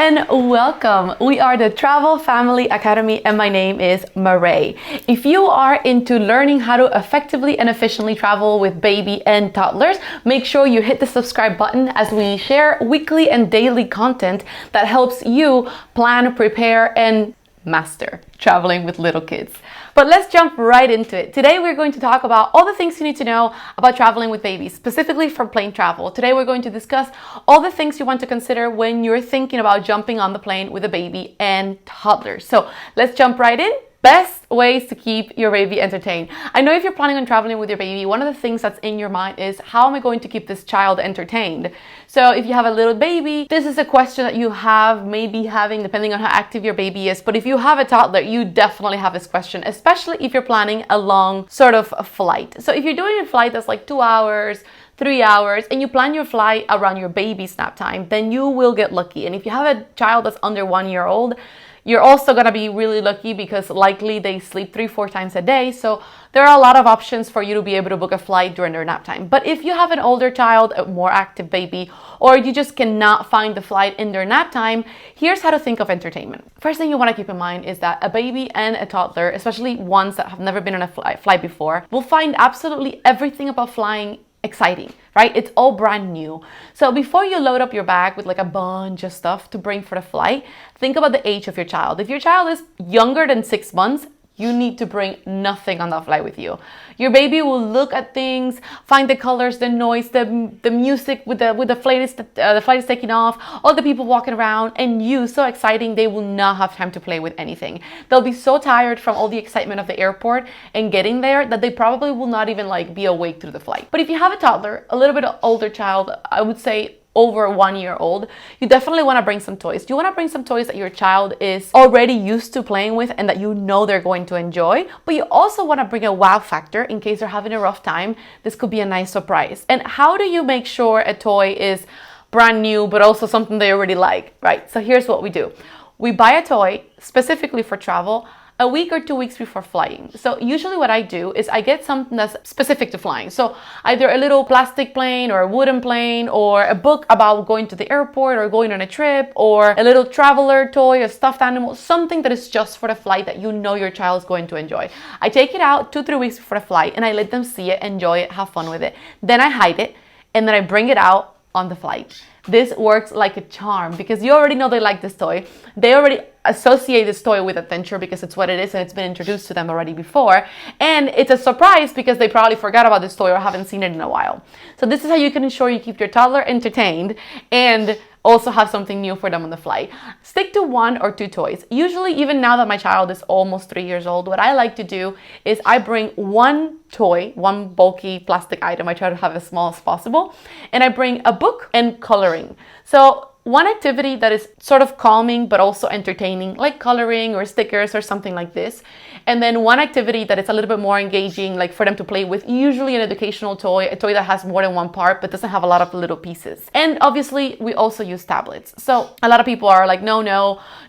and welcome. We are the Travel Family Academy and my name is Marae. If you are into learning how to effectively and efficiently travel with baby and toddlers, make sure you hit the subscribe button as we share weekly and daily content that helps you plan, prepare, and master traveling with little kids. But let's jump right into it. Today we're going to talk about all the things you need to know about traveling with babies, specifically for plane travel. Today we're going to discuss all the things you want to consider when you're thinking about jumping on the plane with a baby and toddler. So let's jump right in. Best ways to keep your baby entertained. I know if you're planning on traveling with your baby, one of the things that's in your mind is, how am I going to keep this child entertained? So if you have a little baby, this is a question that you have maybe having depending on how active your baby is. But if you have a toddler, you definitely have this question, especially if you're planning a long sort of a flight. So if you're doing a flight that's like 2 hours, 3 hours, and you plan your flight around your baby's nap time, then you will get lucky. And if you have a child that's under 1 year old, you're also gonna be really lucky because likely they sleep 3-4 times a day. So there are a lot of options for you to be able to book a flight during their nap time. But if you have an older child, a more active baby, or you just cannot find the flight in their nap time, here's how to think of entertainment. First thing you wanna keep in mind is that a baby and a toddler, especially ones that have never been on a flight before, will find absolutely everything about flying exciting, right? It's all brand new. So before you load up your bag with like a bunch of stuff to bring for the flight, think about the age of your child. If your child is younger than 6 months, you need to bring nothing on that flight with you. Your baby will look at things, find the colors, the noise, the music with the flight is taking off, all the people walking around, and you, so exciting, they will not have time to play with anything. They'll be so tired from all the excitement of the airport and getting there that they probably will not even like be awake through the flight. But if you have a toddler, a little bit older child, I would say over 1 year old, you definitely want to bring some toys. You want to bring some toys that your child is already used to playing with and that you know they're going to enjoy, but you also want to bring a wow factor in case they're having a rough time. This could be a nice surprise. And how do you make sure a toy is brand new but also something they already like, right? So here's what we do. We buy a toy specifically for travel a week or 2 weeks before flying. So usually what I do is I get something that's specific to flying. So either a little plastic plane or a wooden plane or a book about going to the airport or going on a trip or a little traveler toy, a stuffed animal, something that is just for the flight that you know your child is going to enjoy. I take it out 2-3 weeks before the flight and I let them see it, enjoy it, have fun with it. Then I hide it and then I bring it out on the flight. This works like a charm because you already know they like this toy. They already associate this toy with adventure because it's what it is and it's been introduced to them already before. And it's a surprise because they probably forgot about this toy or haven't seen it in a while. So this is how you can ensure you keep your toddler entertained and also have something new for them on the flight. Stick to 1 or 2 toys. Usually, even now that my child is almost 3 years old, what I like to do is I bring 1 toy, 1 bulky plastic item. I try to have as small as possible. And I bring a book and coloring. So one activity that is sort of calming but also entertaining, like coloring or stickers or something like this. And then one activity that is a little bit more engaging, like for them to play with, usually an educational toy, a toy that has more than 1 part but doesn't have a lot of little pieces. And obviously we also use tablets. So a lot of people are like, no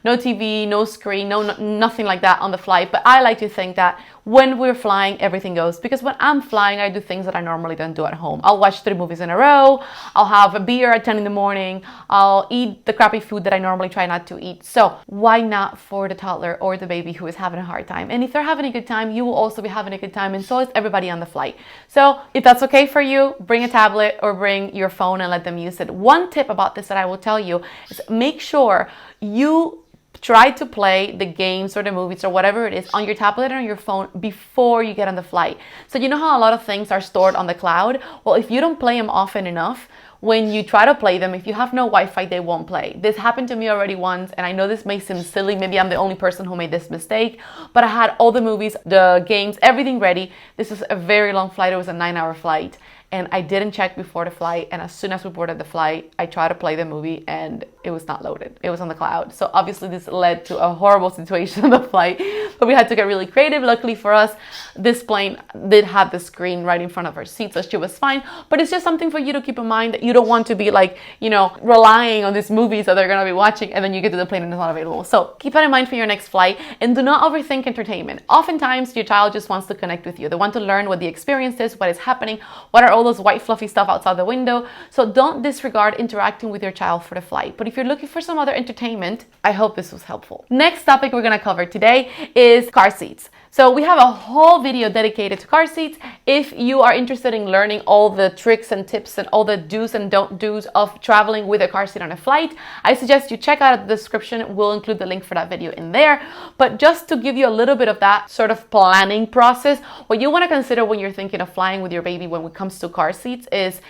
TV, no screen, nothing like that on the flight. But I like to think that when we're flying, everything goes. Because when I'm flying, I do things that I normally don't do at home. I'll watch 3 movies in a row. I'll have a beer at 10 in the morning. I'll eat the crappy food that I normally try not to eat. So why not for the toddler or the baby who is having a hard time? And if they're having a good time, you will also be having a good time, and so is everybody on the flight. So if that's okay for you, bring a tablet or bring your phone and let them use it. One tip about this that I will tell you is make sure you try to play the games or the movies or whatever it is on your tablet or on your phone before you get on the flight. So you know how a lot of things are stored on the cloud? Well, if you don't play them often enough, when you try to play them, if you have no Wi-Fi, they won't play. This happened to me already once, and I know this may seem silly. Maybe I'm the only person who made this mistake, but I had all the movies, the games, everything ready. This was a very long flight. It was a 9-hour flight. And I didn't check before the flight. And as soon as we boarded the flight, I tried to play the movie and it was not loaded. It was on the cloud. So obviously this led to a horrible situation on the flight, but we had to get really creative. Luckily for us, this plane did have the screen right in front of our seat, so she was fine. But it's just something for you to keep in mind, that you don't want to be like, relying on these movies that they're going to be watching and then you get to the plane and it's not available. So keep that in mind for your next flight, and do not overthink entertainment. Oftentimes your child just wants to connect with you. They want to learn what the experience is, what is happening, what are all all those white fluffy stuff outside the window. So don't disregard interacting with your child for the flight. But if you're looking for some other entertainment, I hope this was helpful. Next topic we're gonna cover today is car seats. So we have a whole video dedicated to car seats. If you are interested in learning all the tricks and tips and all the do's and don't do's of traveling with a car seat on a flight, I suggest you check out the description. We'll include the link for that video in there. But just to give you a little bit of that sort of planning process, what you want to consider when you're thinking of flying with your baby when it comes to car seats is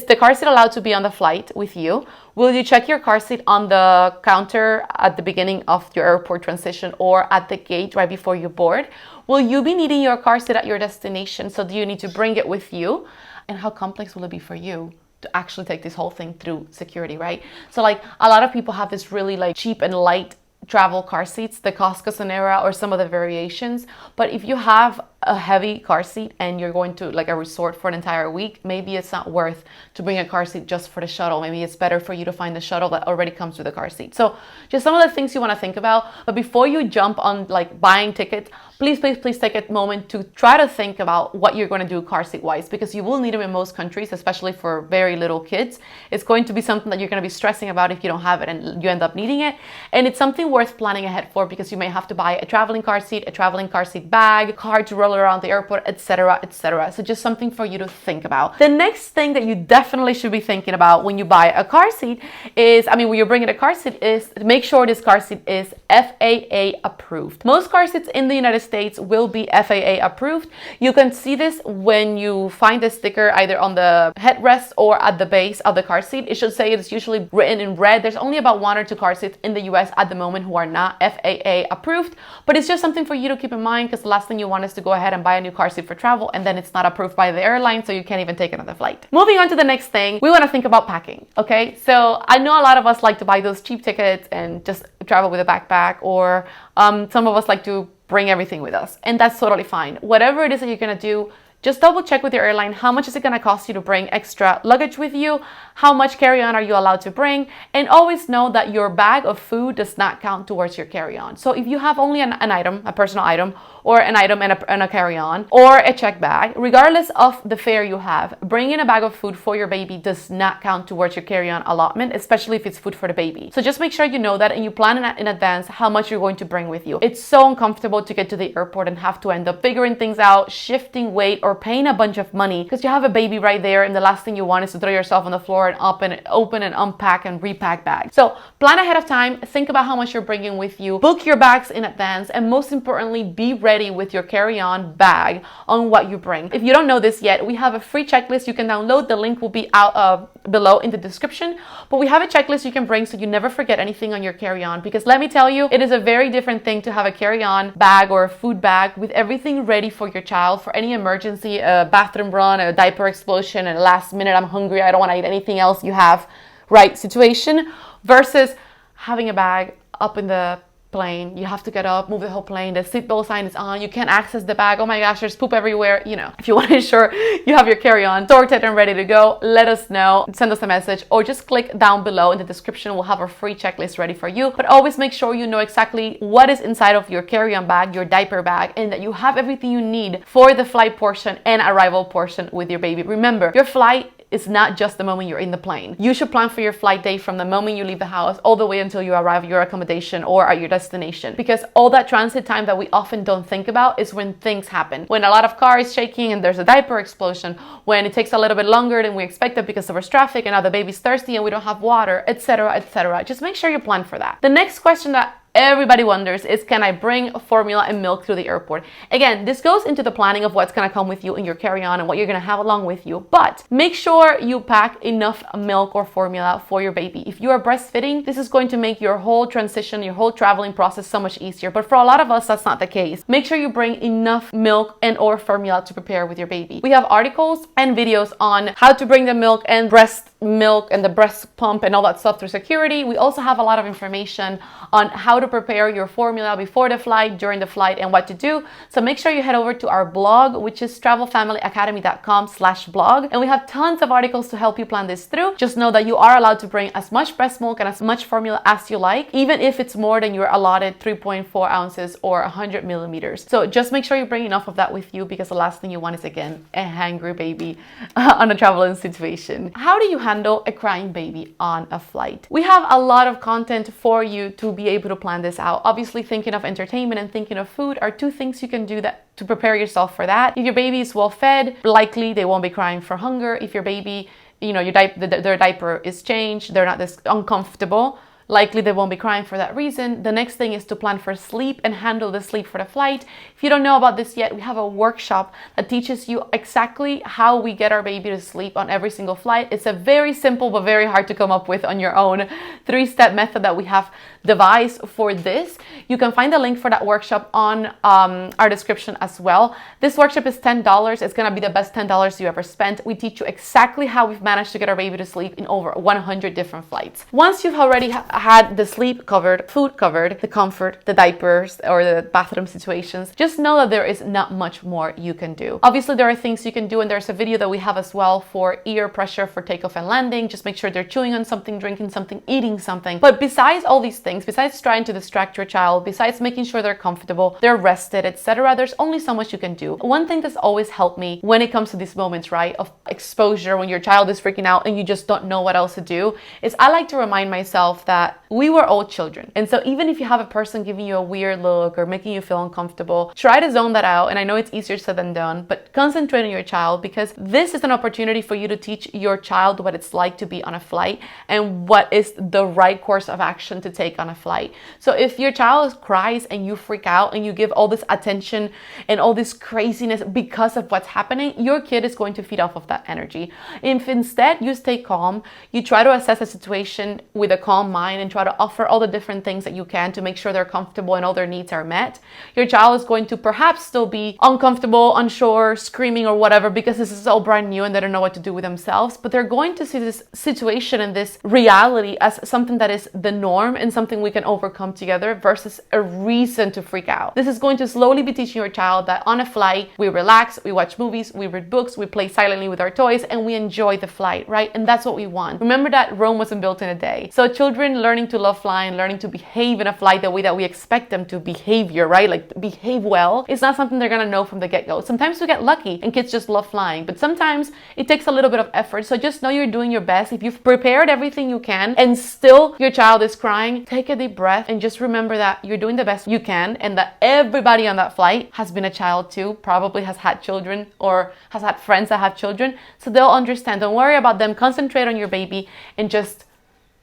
the car seat allowed to be on the flight with you? Will you check your car seat on the counter at the beginning of your airport transition or at the gate right before you board? Will you be needing your car seat at your destination? So do you need to bring it with you? And how complex will it be for you to actually take this whole thing through security, right? So like a lot of people have this really like cheap and light travel car seats, the Costco Sonera or some of the variations. But if you have a heavy car seat and you're going to like a resort for an entire week, maybe it's not worth to bring a car seat just for the shuttle. Maybe it's better for you to find the shuttle that already comes with a car seat. So just some of the things you want to think about. But before you jump on like buying tickets, please take a moment to try to think about what you're going to do car seat wise, because you will need them in most countries, especially for very little kids. It's going to be something that you're going to be stressing about if you don't have it and you end up needing it. And it's something worth planning ahead for, because you may have to buy a traveling car seat bag, car to roll around the airport, etc., etc. So just something for you to think about. The next thing that you definitely should be thinking about when you buy a car seat is, when you're bringing a car seat, is to make sure this car seat is FAA approved. Most car seats in the United States will be FAA approved. You can see this when you find the sticker either on the headrest or at the base of the car seat. It should say, it's usually written in red. There's only about 1 or 2 car seats in the US at the moment who are not FAA approved, but it's just something for you to keep in mind, because the last thing you want is to go ahead and buy a new car seat for travel and then it's not approved by the airline, so you can't even take another flight. Moving on to the next thing, we want to think about packing. Okay, so I know a lot of us like to buy those cheap tickets and just travel with a backpack, or some of us like to bring everything with us, and that's totally fine. Whatever it is that you're gonna do, just double check with your airline how much is it going to cost you to bring extra luggage with you, how much carry-on are you allowed to bring, and always know that your bag of food does not count towards your carry-on. So if you have only an item, a personal item, or an item and a carry-on, or a check bag, regardless of the fare you have, bringing a bag of food for your baby does not count towards your carry-on allotment, especially if it's food for the baby. So just make sure you know that and you plan in advance how much you're going to bring with you. It's so uncomfortable to get to the airport and have to end up figuring things out, shifting weight, or paying a bunch of money because you have a baby right there, and the last thing you want is to throw yourself on the floor and open and unpack and repack bags. So plan ahead of time, think about how much you're bringing with you, book your bags in advance, and most importantly, be ready with your carry-on bag on what you bring. If you don't know this yet, we have a free checklist you can download. The link will be out below in the description, but we have a checklist you can bring so you never forget anything on your carry-on, because let me tell you, it is a very different thing to have a carry-on bag or a food bag with everything ready for your child for any emergency, a bathroom run, a diaper explosion, and last minute I'm hungry, I don't want to eat anything else you have, right, situation, versus having a bag up in the plane. You have to get up, move the whole plane, the seatbelt sign is on, you can't access the bag, oh my gosh, there's poop everywhere. If you want to ensure you have your carry-on sorted and ready to go, let us know, send us a message, or just click down below in the description. We'll have our free checklist ready for you. But always make sure you know exactly what is inside of your carry-on bag, your diaper bag, and that you have everything you need for the flight portion and arrival portion with your baby. Remember, your flight is not just the moment you're in the plane. You should plan for your flight day from the moment you leave the house all the way until you arrive at your accommodation or at your destination, because all that transit time that we often don't think about is when things happen. When a lot of car is shaking and there's a diaper explosion, when it takes a little bit longer than we expected because of our traffic and now the baby's thirsty and we don't have water, etc., etc. Just make sure you plan for that. The next question that everybody wonders is, can I bring formula and milk through the airport? Again, this goes into the planning of what's going to come with you in your carry-on and what you're going to have along with you, but make sure you pack enough milk or formula for your baby. If you are breastfeeding, this is going to make your whole transition, your whole traveling process so much easier, but for a lot of us, that's not the case. Make sure you bring enough milk and or formula to prepare with your baby. We have articles and videos on how to bring the milk and breast milk and the breast pump and all that stuff through security. We also have a lot of information on how to prepare your formula before the flight, during the flight, and what to do. So make sure you head over to our blog, which is travelfamilyacademy.com/blog. And we have tons of articles to help you plan this through. Just know that you are allowed to bring as much breast milk and as much formula as you like, even if it's more than your allotted 3.4 ounces or 100 millimeters. So just make sure you bring enough of that with you, because the last thing you want is, again, a hangry baby on a traveling situation. How do you handle a crying baby on a flight? We have a lot of content for you to be able to plan this out. Obviously, thinking of entertainment and thinking of food are two things you can do that to prepare yourself for that. If your baby is well fed, likely they won't be crying for hunger. If your baby, their diaper is changed, they're not this uncomfortable, likely they won't be crying for that reason. The next thing is to plan for sleep and handle the sleep for the flight. If you don't know about this yet, we have a workshop that teaches you exactly how we get our baby to sleep on every single flight. It's a very simple but very hard to come up with on your own 3-step method that we have devised for this. You can find the link for that workshop on our description as well. This workshop is $10. It's gonna be the best $10 you ever spent. We teach you exactly how we've managed to get our baby to sleep in over 100 different flights. Once you've already had the sleep covered, food covered, the comfort, the diapers, or the bathroom situations, just know that there is not much more you can do. Obviously, there are things you can do, and there's a video that we have as well for ear pressure for takeoff and landing. Just make sure they're chewing on something, drinking something, eating something. But besides all these things, besides trying to distract your child, besides making sure they're comfortable, they're rested, etc., there's only so much you can do. One thing that's always helped me when it comes to these moments, right, of exposure, when your child is freaking out and you just don't know what else to do, is I like to remind myself that we were all children. And so even if you have a person giving you a weird look or making you feel uncomfortable, try to zone that out. And I know it's easier said than done, but concentrate on your child, because this is an opportunity for you to teach your child what it's like to be on a flight and what is the right course of action to take on a flight. So if your child cries and you freak out and you give all this attention and all this craziness because of what's happening, your kid is going to feed off of that energy. If instead you stay calm, you try to assess the situation with a calm mind and try to offer all the different things that you can to make sure they're comfortable and all their needs are met, your child is going to perhaps still be uncomfortable, unsure, screaming or whatever, because this is all brand new and they don't know what to do with themselves, but they're going to see this situation and this reality as something that is the norm and something we can overcome together versus a reason to freak out. This is going to slowly be teaching your child that on a flight, we relax, we watch movies, we read books, we play silently with our toys, and we enjoy the flight, right? And that's what we want. Remember that Rome wasn't built in a day. So children learning to love flying, learning to behave in a flight the way that we expect them to behavior, right? Like behave well. It's not something they're gonna know from the get-go. Sometimes we get lucky and kids just love flying, but sometimes it takes a little bit of effort. So just know you're doing your best. If you've prepared everything you can and still your child is crying, take a deep breath and just remember that you're doing the best you can and that everybody on that flight has been a child too, probably has had children or has had friends that have children. So they'll understand. Don't worry about them. Concentrate on your baby and just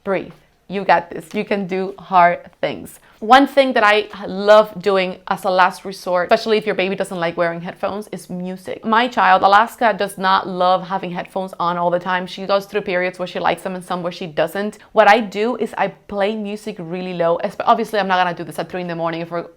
breathe. You got this. You can do hard things. One thing that I love doing as a last resort, especially if your baby doesn't like wearing headphones, is music. My child, Alaska, does not love having headphones on all the time. She goes through periods where she likes them and some where she doesn't. What I do is I play music really low. Obviously, I'm not gonna do this at 3 a.m. if we're,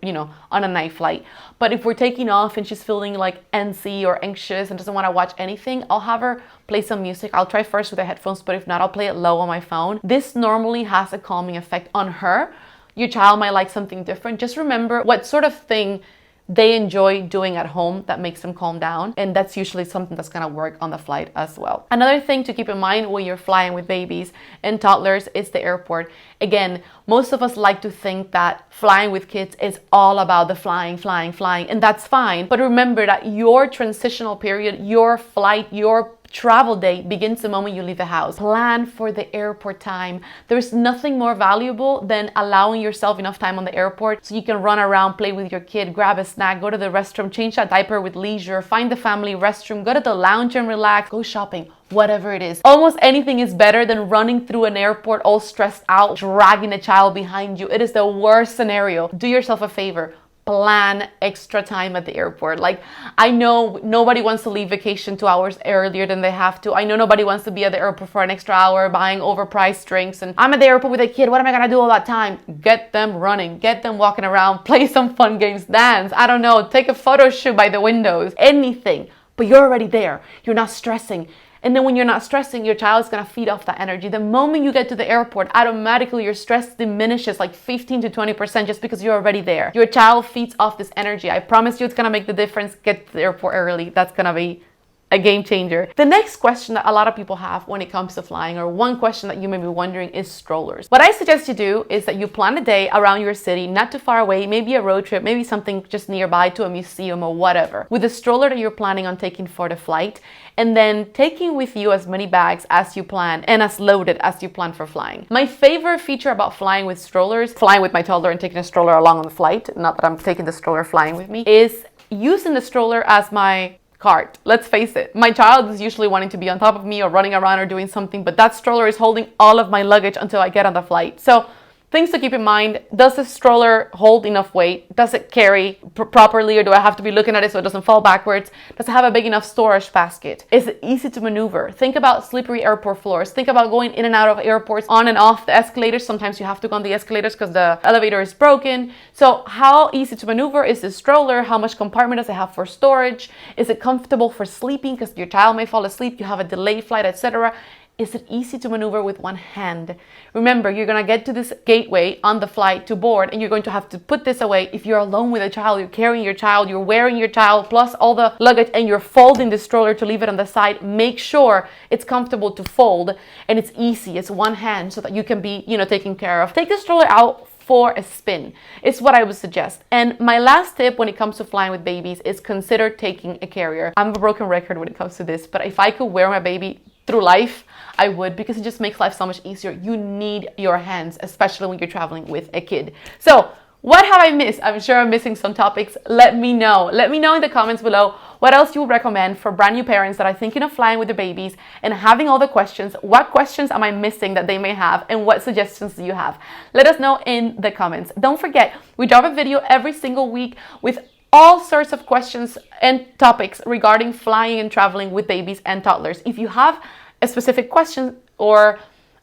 on a night flight. But if we're taking off and she's feeling like antsy or anxious and doesn't want to watch anything, I'll have her play some music. I'll try first with the headphones, but if not, I'll play it low on my phone. This normally has a calming effect on her. Your child might like something different. Just remember what sort of thing they enjoy doing at home that makes them calm down. And that's usually something that's gonna work on the flight as well. Another thing to keep in mind when you're flying with babies and toddlers is the airport. Again, most of us like to think that flying with kids is all about the flying, and that's fine. But remember that your transitional period, your flight, your travel day begins the moment you leave the house. Plan for the airport time. There's nothing more valuable than allowing yourself enough time on the airport so you can run around, play with your kid, grab a snack, go to the restroom, change that diaper with leisure, find the family restroom, go to the lounge and relax, go shopping, whatever it is. Almost anything is better than running through an airport all stressed out, dragging a child behind you. It is the worst scenario. Do yourself a favor. Plan extra time at the airport. Like, I know nobody wants to leave vacation 2 hours earlier than they have to. I know nobody wants to be at the airport for an extra hour buying overpriced drinks. And I'm at the airport with a kid. What am I gonna do all that time? Get them running, get them walking around, play some fun games, dance. I don't know, take a photo shoot by the windows, anything. But you're already there. You're not stressing. And then when you're not stressing, your child is going to feed off that energy. The moment you get to the airport, automatically your stress diminishes like 15 to 20% just because you're already there. Your child feeds off this energy. I promise you it's going to make the difference. Get to the airport early. That's going to be a game changer. The next question that a lot of people have when it comes to flying, or one question that you may be wondering, is strollers. What I suggest you do is that you plan a day around your city, not too far away, maybe a road trip, maybe something just nearby to a museum or whatever, with a stroller that you're planning on taking for the flight, and then taking with you as many bags as you plan and as loaded as you plan for flying. My favorite feature about flying with strollers, flying with my toddler and taking a stroller along on the flight, not that I'm taking the stroller flying with me, is using the stroller as my cart. Let's face it, my child is usually wanting to be on top of me or running around or doing something, but that stroller is holding all of my luggage until I get on the flight. So things to keep in mind: does the stroller hold enough weight? Does it carry properly, or do I have to be looking at it so it doesn't fall backwards? Does it have a big enough storage basket? Is it easy to maneuver? Think about slippery airport floors. Think about going in and out of airports, on and off the escalators. Sometimes you have to go on the escalators because the elevator is broken. So how easy to maneuver is this stroller? How much compartment does it have for storage? Is it comfortable for sleeping, because your child may fall asleep, you have a delayed flight, etc.? Is it easy to maneuver with one hand? Remember, you're going to get to this gateway on the flight to board, and you're going to have to put this away. If you're alone with a child, you're carrying your child, you're wearing your child, plus all the luggage, and you're folding the stroller to leave it on the side, make sure it's comfortable to fold and it's easy. It's one hand so that you can be, taken care of. Take the stroller out for a spin. It's what I would suggest. And my last tip when it comes to flying with babies is consider taking a carrier. I'm a broken record when it comes to this, but if I could wear my baby through life, I would, because it just makes life so much easier. You need your hands, especially when you're traveling with a kid. So what have I missed? I'm sure I'm missing some topics. Let me know. Let me know in the comments below what else you would recommend for brand new parents that are thinking of flying with their babies and having all the questions. What questions am I missing that they may have, and what suggestions do you have? Let us know in the comments. Don't forget, we drop a video every single week with all sorts of questions and topics regarding flying and traveling with babies and toddlers. If you have a specific question or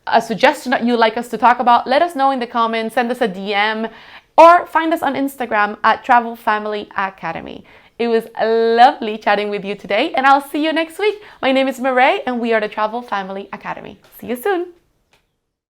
a suggestion that you'd like us to talk about, let us know in the comments, send us a DM, or find us on Instagram at Travel Family Academy. It was lovely chatting with you today, and I'll see you next week. My name is Mireille, and we are the Travel Family Academy. See you soon.